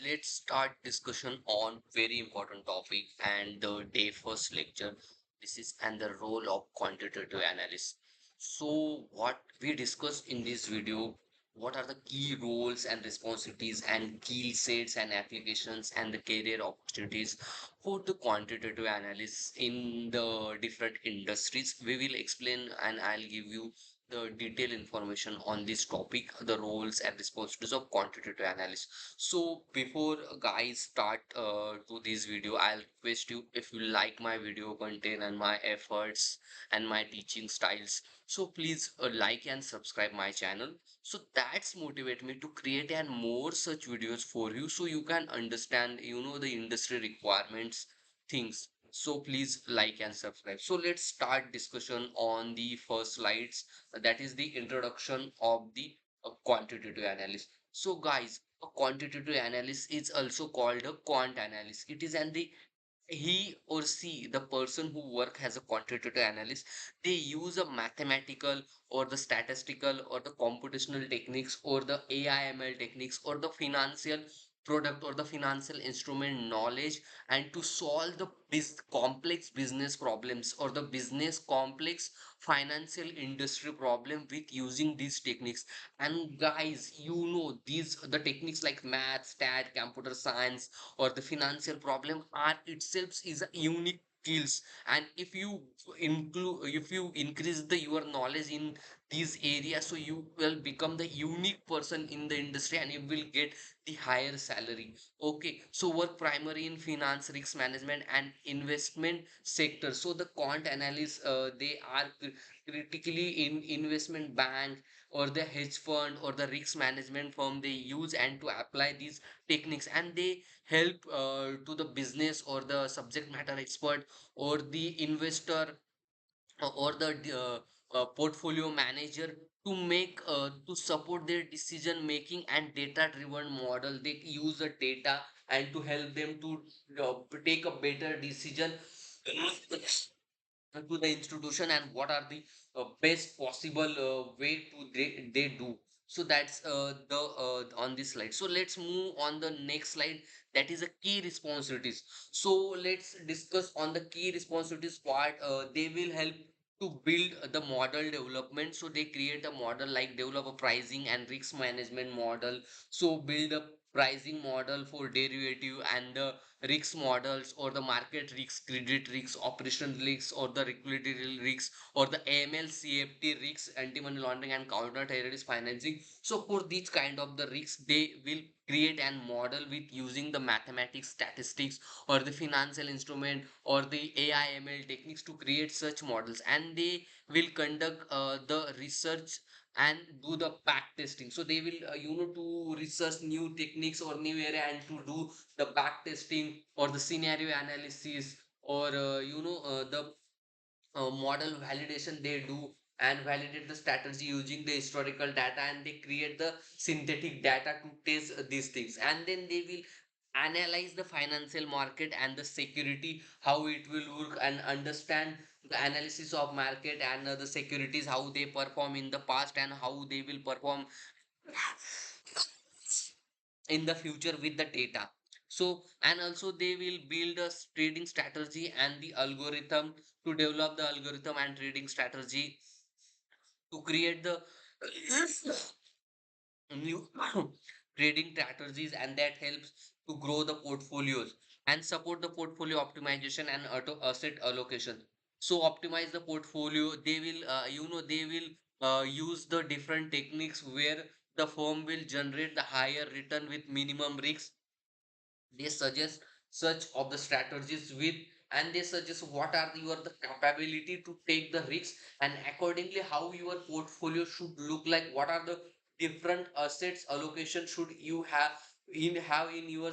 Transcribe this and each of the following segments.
let's start discussion on very important topic and the day first lecture. This is and the role of quantitative analysis. So what we discuss in this video, what are the key roles and responsibilities and key sets and applications and the career opportunities for the quantitative analysis in the different industries. We will explain and I'll give you the detailed information on this topic, the roles and responsibilities of quantitative analysis. So before guys start to this video, I'll request you, if you like my video content and my efforts and my teaching styles, so please like and subscribe my channel. So that's motivate me to create and more such videos for you, so you can understand, the industry requirements things. So please like and subscribe. So let's start discussion on the first slides. That is the introduction of the quantitative analysis. So guys, a quantitative analyst is also called a quant analyst. It is and the he or she, the person who work as a quantitative analyst, they use a mathematical or the statistical or the computational techniques or the AIML techniques or the financial product or the financial instrument knowledge, and to solve the complex business problems or the business complex financial industry problem with using these techniques. And guys, these the techniques like math, stat, computer science or the financial problem are itself is a unique skills. And if you increase the your knowledge in these areas, so you will become the unique person in the industry and you will get the higher salary. Okay, so work primary in finance, risk management and investment sector. So the quant analysts, they are critically in investment bank or the hedge fund or the risk management firm, they use and to apply these techniques, and they help to the business or the subject matter expert or the investor or the portfolio manager to make to support their decision making and data driven model. They use the data and to help them to take a better decision to the institution, and what are the best possible way to they do. So that's the on this slide. So let's move on the next slide, that is a key responsibilities. So let's discuss on the key responsibilities part. They will help to build the model development. So they create a model like develop a pricing and risk management model. So build a pricing model for derivative and the risk models or the market risks, credit risks, operational risks, or the regulatory risks, or the AML, CFT risks, anti-money laundering and counter-terrorist financing. So for these kind of the risks, they will create and model with using the mathematics, statistics, or the financial instrument, or the AIML techniques to create such models, and they will conduct the research and do the back testing. So they will to research new techniques or new area and to do the back testing or the scenario analysis or the model validation they do, and validate the strategy using the historical data, and they create the synthetic data to test these things, and then they will analyze the financial market and the security how it will work, and understand the analysis of market and the securities how they perform in the past and how they will perform in the future with the data. So and also they will build a trading strategy and the algorithm to develop the algorithm and trading strategy to create the new trading strategies, and that helps to grow the portfolios and support the portfolio optimization and auto asset allocation. So optimize the portfolio, they will they will use the different techniques where the firm will generate the higher return with minimum risk. They suggest such of the strategies with, and they suggest what are your the capability to take the risks, and accordingly how your portfolio should look like, what are the different assets allocation should you have in your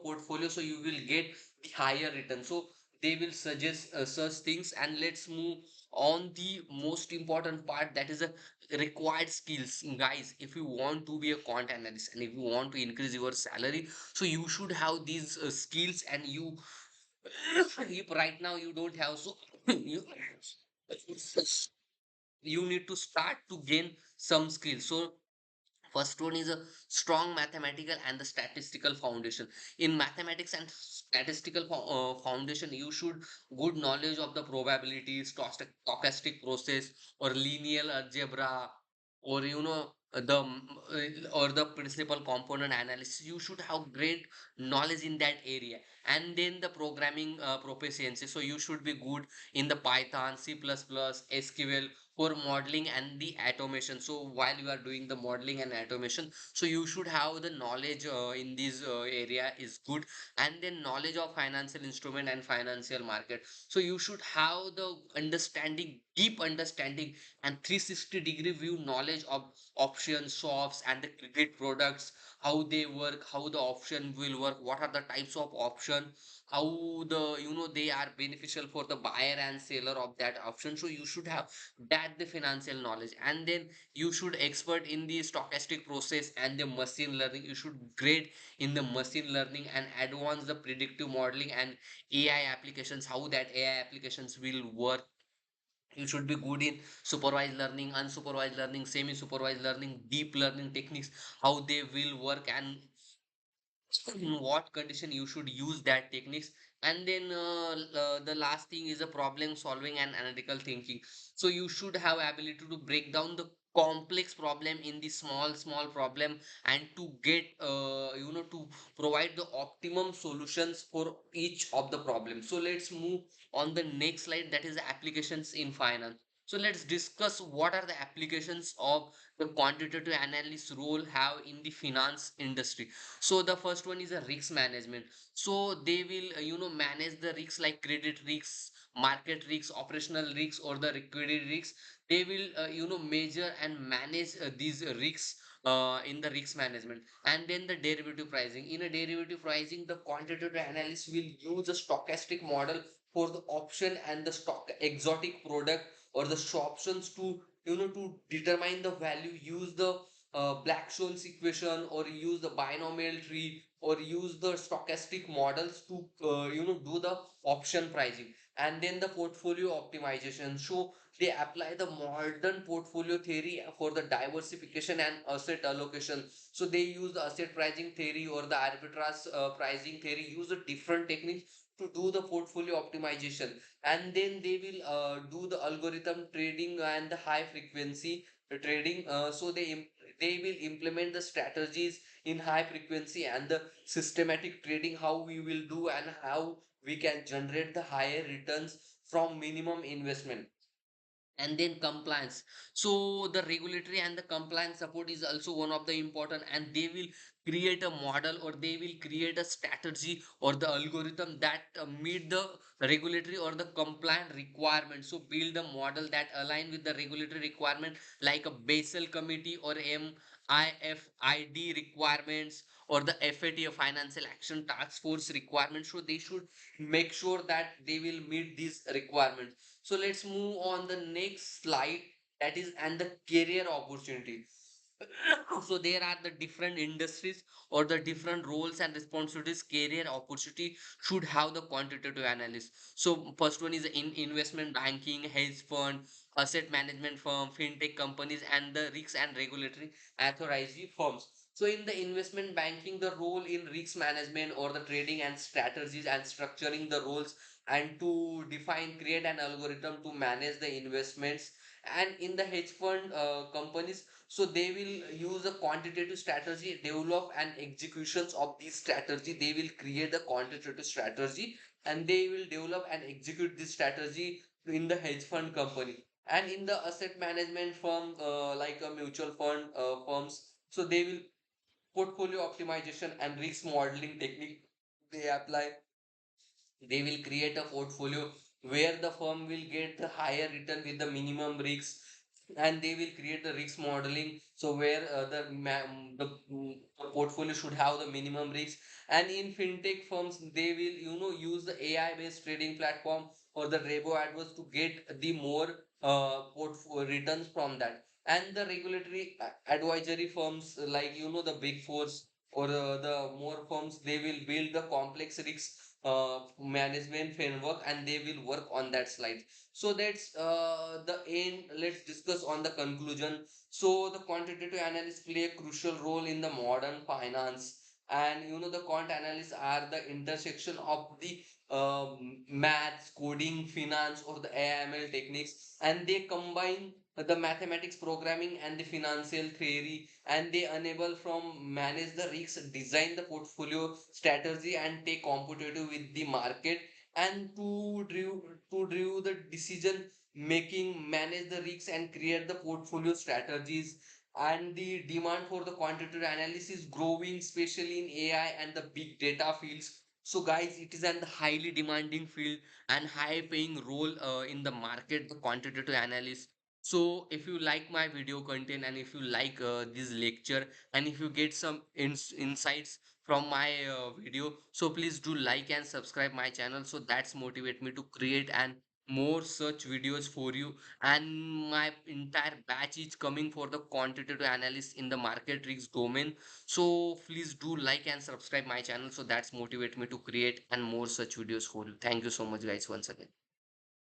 portfolio, so you will get the higher return. So they will suggest such things. And let's move on the most important part, that is a required skills. Guys, if you want to be a quant analyst and if you want to increase your salary, so you should have these skills, and you if right now you don't have, so you you need to start to gain some skills. So First one is a strong mathematical and the statistical foundation. In mathematics and statistical foundation, you should good knowledge of the probability, stochastic process, or linear algebra, or or the principal component analysis. You should have great knowledge in that area. And then the programming proficiency. So you should be good in the Python, C++, SQL for modeling and the automation. So while you are doing the modeling and automation, so you should have the knowledge in this area is good. And then knowledge of financial instrument and financial market. So you should have the understanding, deep understanding, and 360-degree view knowledge of options, swaps, and the credit products, how they work, how the option will work, what are the types of option, how they are beneficial for the buyer and seller of that option. So you should have that the financial knowledge. And then you should expert in the stochastic process and the machine learning. You should grade in the machine learning and advance the predictive modeling and AI applications, how that AI applications will work. You should be good in supervised learning, unsupervised learning, semi supervised learning, deep learning techniques, how they will work, and in what condition you should use that techniques. And then the last thing is a problem solving and analytical thinking. So you should have ability to break down the complex problem in the small problem, and to get to provide the optimum solutions for each of the problems. So let's move on the next slide, that is applications in finance. So let's discuss what are the applications of the quantitative analyst role have in the finance industry. So the first one is a risk management. So they will manage the risks like credit risks, market risks, operational risks, or the liquidity risks. They will measure and manage these risks in the risk management. And then the derivative pricing. In a derivative pricing, the quantitative analyst will use a stochastic model for the option and the stock exotic product or the options to to determine the value. Use the Black-Scholes equation, or use the binomial tree, or use the stochastic models to do the option pricing. And then the portfolio optimization. So they apply the modern portfolio theory for the diversification and asset allocation. So they use the asset pricing theory or the arbitrage pricing theory, use the different techniques to do the portfolio optimization. And then they will do the algorithm trading and the high frequency trading. So they will implement the strategies in high frequency and the systematic trading, how we will do and how we can generate the higher returns from minimum investment. And then compliance. So the regulatory and the compliance support is also one of the important, and they will create a model, or they will create a strategy or the algorithm that meet the regulatory or the compliant requirement. So build a model that align with the regulatory requirement, like a Basel committee or MIFID requirements, or the FAT, a financial action task force requirements. So they should make sure that they will meet these requirements. So let's move on the next slide, that is and the career opportunity. So there are the different industries or the different roles and responsibilities career opportunity should have the quantitative analyst. So first one is in investment banking, hedge fund, asset management firm, fintech companies, and the risk and regulatory authorized firms. So in the investment banking, the role in risk management or the trading and strategies and structuring the roles, and to define, create an algorithm to manage the investments. And in the hedge fund companies, so they will use a quantitative strategy, develop and executions of this strategy. They will create the quantitative strategy, and they will develop and execute this strategy in the hedge fund company. And in the asset management firm, like a mutual fund firms, so they will portfolio optimization and risk modeling technique they apply. They will create a portfolio where the firm will get the higher return with the minimum risks. And they will create the risk modeling, so where the portfolio should have the minimum risk. And in fintech firms, they will use the AI based trading platform or the robo adverse to get the more returns from that. And the regulatory advisory firms, like the big fours or the more firms, they will build the complex risks management framework, and they will work on that slide. So that's the end. Let's discuss on the conclusion. So the quantitative analysts play a crucial role in the modern finance, and the quant analysts are the intersection of the maths, coding, finance, or the AML techniques, and they combine the mathematics, programming, and the financial theory, and they enable from manage the risks, design the portfolio strategy, and take competitive with the market, and to drive the decision making, manage the risks, and create the portfolio strategies. And the demand for the quantitative analysis is growing, especially in AI and the big data fields. So guys, it is an highly demanding field and high paying role in the market, the quantitative analysis. So if you like my video content, and if you like this lecture, and if you get some insights from my video, so please do like and subscribe my channel, so that's motivate me to create and more such videos for you. And my entire batch is coming for the quantitative analysis in the market risk domain. So please do like and subscribe my channel, so that's motivate me to create and more such videos for you. Thank you so much guys once again.